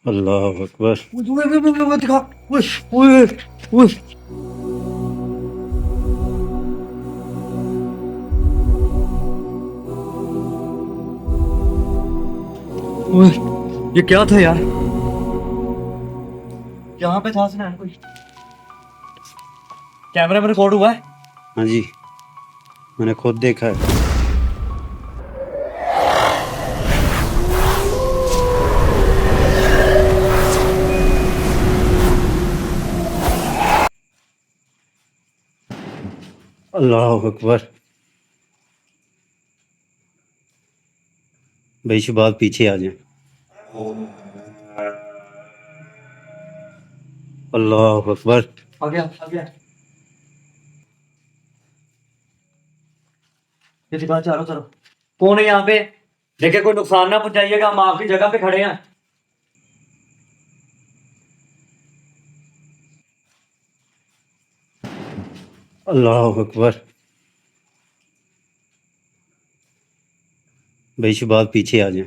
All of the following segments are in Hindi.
अल्लाह अकबर। वो दिखा। ओए ओए ओए ओए, ये क्या था यार? यहाँ पे था सुनैन कोई? कैमरे में रिकॉर्ड हुआ है? हाँ जी, मैंने खुद देखा है। अल्लाह अकबर। भाई शबाब पीछे आ जाए। अल्लाह अकबर। आ गया आ गया। ये दिखा चारों तरफ। कौन है यहाँ पे? देखे कोई नुकसान ना पहुंचाइएगा, हम आपकी जगह पे खड़े हैं। अल्लाह अकबर। भाई शबाब पीछे आ जाए।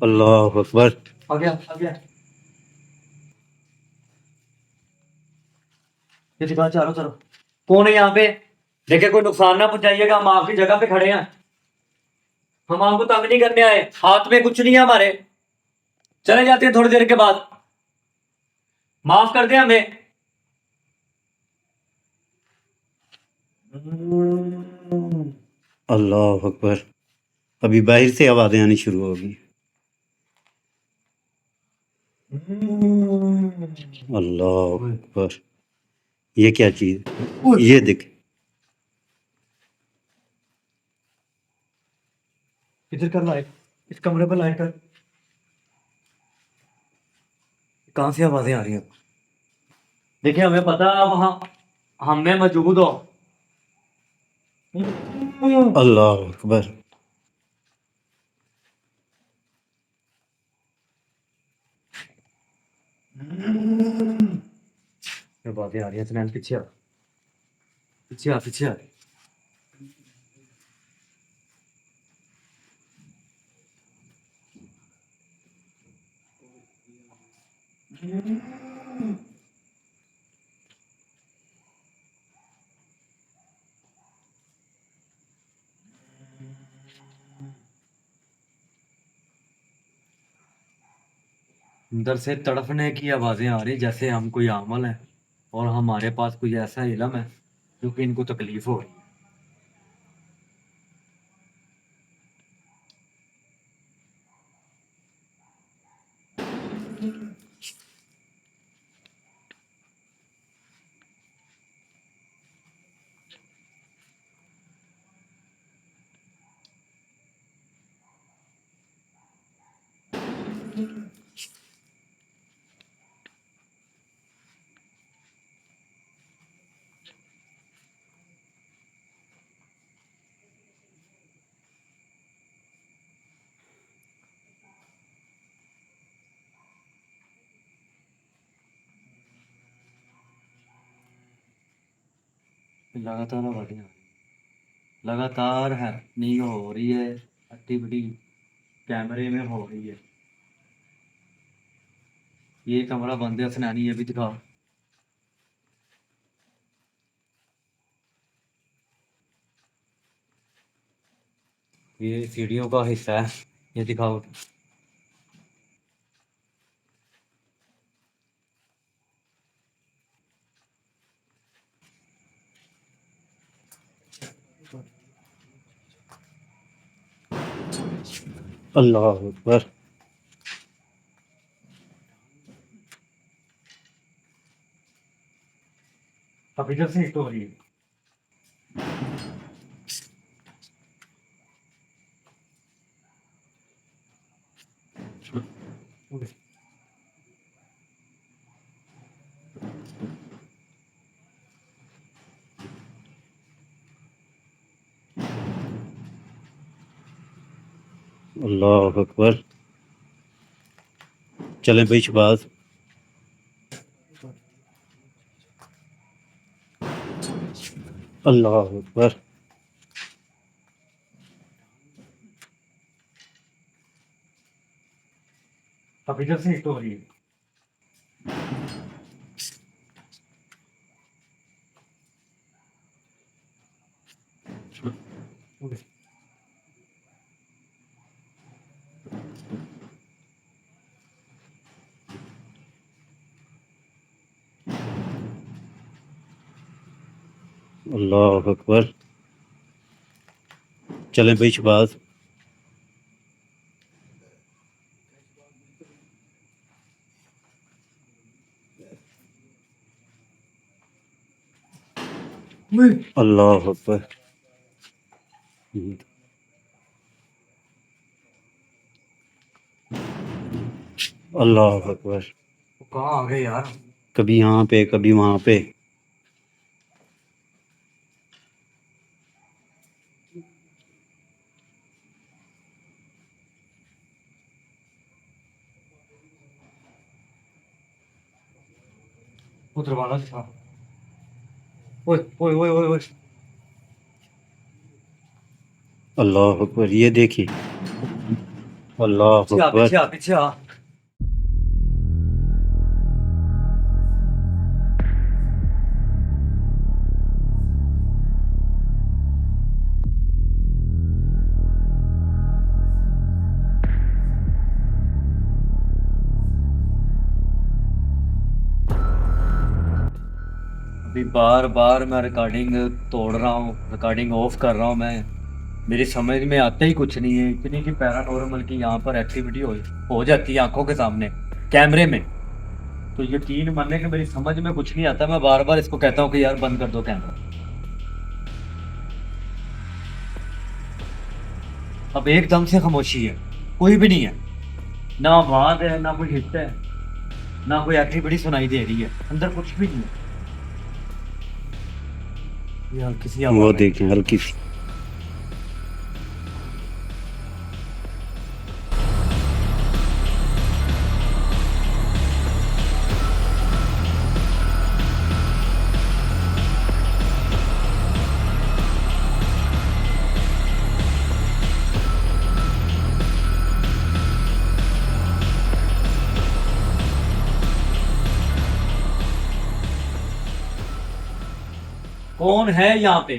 अल्लाह अकबर। आ गया आ गया। ये दिखा चारों तरफ। कौन है यहाँ पे? देखे कोई नुकसान ना पहुंचाइएगा, हम आपकी जगह पे खड़े हैं। हम आपको तंग नहीं करने आए, हाथ में कुछ नहीं है हमारे। चले जाते हैं थोड़ी देर के बाद। माफ कर दे हमें। अल्लाह अकबर। अभी बाहर से आवाज़ें आनी शुरू होगी। अल्लाह अकबर। ये क्या चीज़? ये देख। इधर कर लाइट, इस कमरे पर लाइट कर। कहाँ से आवाजें आ रही हैं? देखिए हमें पता है आप वहाँ हमें मौजूद हो। अल्लाह अकबर। ये आवाजें आ रही हैं सुनैन, पीछे आ, पीछे आ, पीछे आ। अंदर से तड़पने की आवाजें आ रही जैसे हम कोई आमल है और हमारे पास कोई ऐसा इलम है जो कि इनको तकलीफ हो रही है। लगातार आवाजें आ रही लगातार है, नहीं हो रही है एक्टिविटी, कैमरे में हो रही है। ये कमरा बंद है सुनैनी, ये भी दिखा। ये सीढ़ियों का हिस्सा है, ये दिखाओ। अल्लाह अकबर। अब इधर से हिट हो रही है। अल्लाह अकबर। चलें भाई शबाज। अल्लाह अकबर। अब इधर से स्टोरी है। अल्लाह अकबर। चलें भाई शबाज। अल्लाह अकबर। अल्लाह अकबर। वो कहाँ आ गए यार? कभी यहाँ पे कभी वहाँ पे। वो दरवाजा से था। ओए ओए ओए ओए ओए। अल्लाह अकबर, ये देखिए। अल्लाह पीछे आ अकबर। पीछे आ पीछे आ। अभी बार बार मैं रिकॉर्डिंग तोड़ रहा हूँ, रिकॉर्डिंग ऑफ कर रहा हूँ मैं। मेरी समझ में आता ही कुछ नहीं है, इतनी की पैरानॉर्मल की यहाँ पर एक्टिविटी हो जाती है आंखों के सामने, कैमरे में। तो यकीन मानने कि मेरी समझ में कुछ नहीं आता, मैं बार बार इसको कहता हूँ कि यार बंद कर दो कैमरा। अब एकदम से खामोशी है, कोई भी नहीं है, ना आवाज है ना कोई हिट है, ना कोई एक्टिविटी सुनाई दे रही है, अंदर कुछ भी नहीं है। ये हल्की सी वो आवाज है। देखें हल्की सी। कौन है यहाँ पे?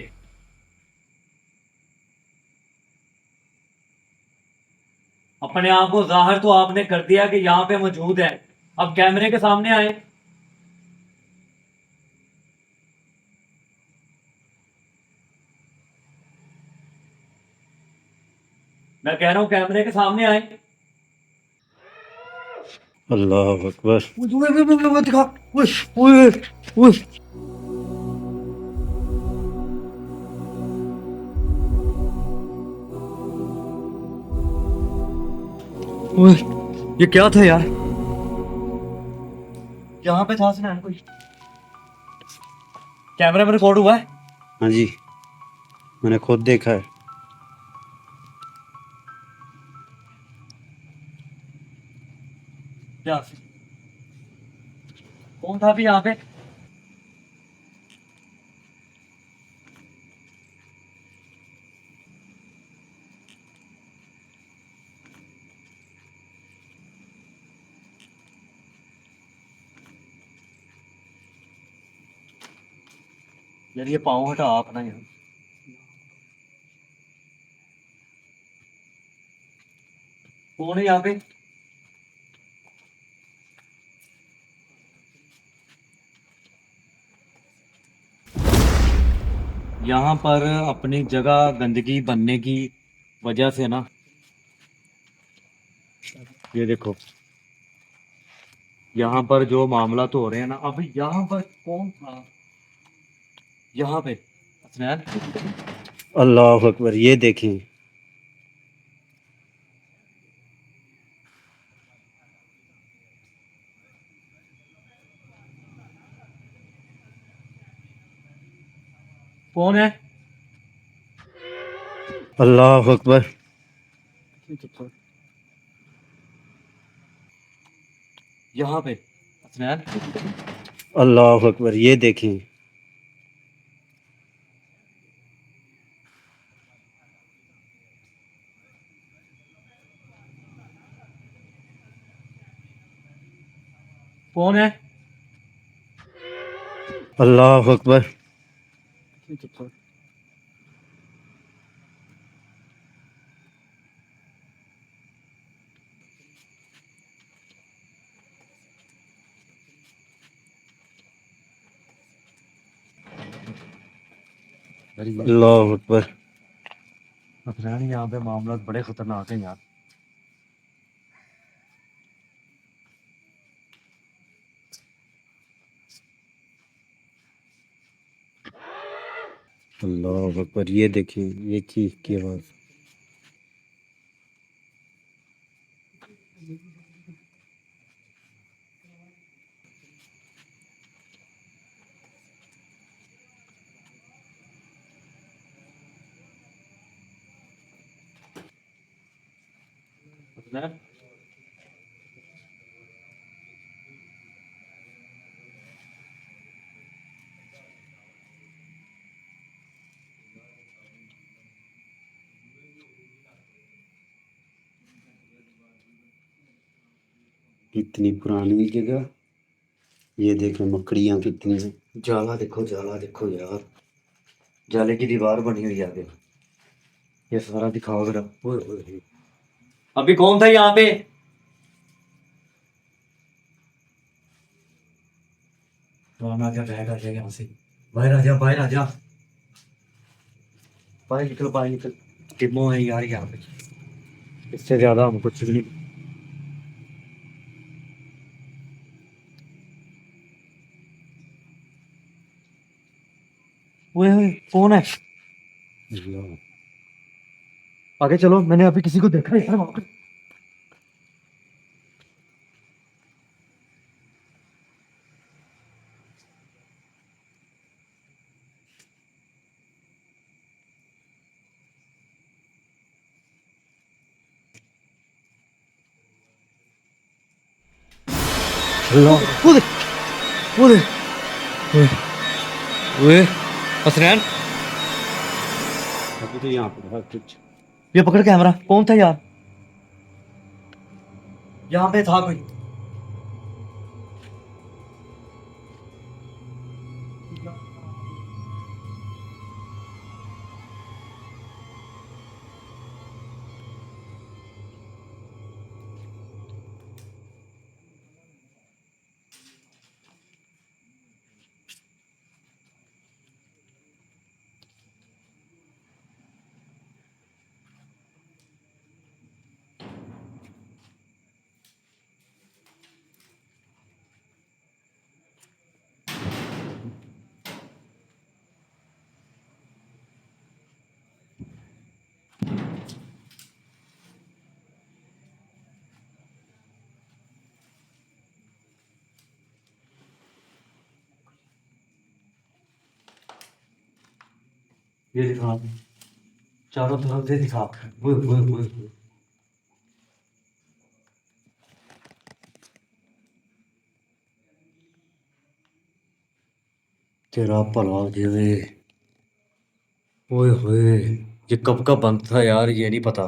अपने आप को जाहिर तो आपने कर दिया कि यहाँ पे मौजूद है, अब कैमरे के सामने आए। मैं कह रहा हूँ कैमरे के सामने आए। अल्लाह अकबर। दिखा। ओए, ओए, ओए। ओए, ये क्या था यार? यहाँ पे था स्नैन कोई? कैमरे में रिकॉर्ड हुआ है? हाँ जी, मैंने खुद देखा है। क्या? कौन था अभी यहाँ पे? यार ये पाँव हटा अपना यहाँ। कौन है यहाँ पे? यहाँ पर अपनी जगह गंदगी बनने की वजह से ना, ये देखो, यहाँ पर जो मामला तो हो रहे हैं ना, अब यहाँ पर कौन था यहाँ पे? स्नैन। अल्लाह अकबर, ये देखें। कौन है? अल्लाह अकबर। यहाँ पे स्नैन। अल्लाह अकबर, ये देखें। कौन है? अल्लाह अकबर। अल्लाह अकबर। अफनान, यहाँ पे मामला बड़े खतरनाक हैं यार। अल्लाह अकबर, ये देखिए, ये चीख की आवाज। अफनान, इतनी पुरानी जगह, ये देखें मकड़ियाँ कितनी हैं। जाला देखो यार, जाले की दीवार बनी हुई है आगे। ये सारा दिखाओ जरा। ओए ओए ओए। अभी कौन था यहाँ पे? कौन आ गया? बैग आ जाएगा यहाँ से। बाहर आ जा, बाहर आ जा, बाहर निकल। टिमो है यार यहाँ पे, इससे ज्यादा हम कुछ नहीं। ओए ओए, कौन है? अल्लाह। आगे चलो, मैंने अभी किसी को देखा यार वहाँ पे। अल्लाह। ओए ओए ओए ओए, हसनैन, अभी तो यहाँ पे था कुछ। ये पकड़ कैमरा। कौन था यार? यहाँ पे था कोई? ये दिखा, चारों तरफ से दिखा। ओए ओए ओए ओए। तेरा भला हो जाए। ओए होए, ये कब का बंद था यार, ये नहीं पता।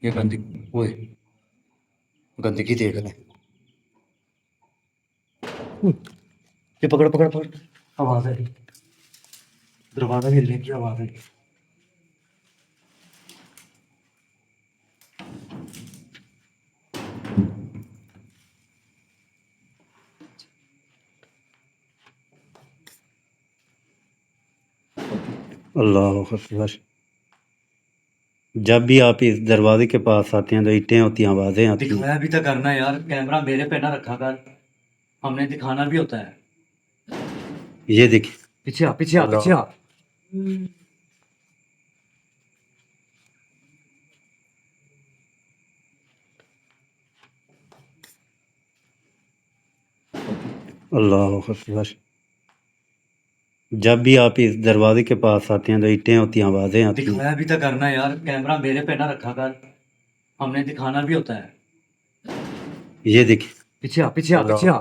ये गंदगी, ओए, गंदगी देख ले। ये पकड़ पकड़ पकड़। आवाज आई, दरवाजा हिलने की आवाज आई। अल्लाह अकबर। जब भी आप इस दरवाजे के पास आते हैं तो ईंटें होती हैं, आवाजें आती हैं। दिखाया भी तो करना यार, कैमरा मेरे पे ना रखा कर, हमने दिखाना भी होता है। ये देखिए। पीछे आ, पीछे आ, पीछे आ। अल्लाह अकबर। जब भी आप इस दरवाजे के पास आते हैं तो ईंटें होती हैं, आवाजें आती हैं। दिखाया भी तो करना यार, कैमरा मेरे पे ना रखा कर, हमने दिखाना भी होता है। ये देखिए। पीछे आ, पीछे आ, पीछे आ।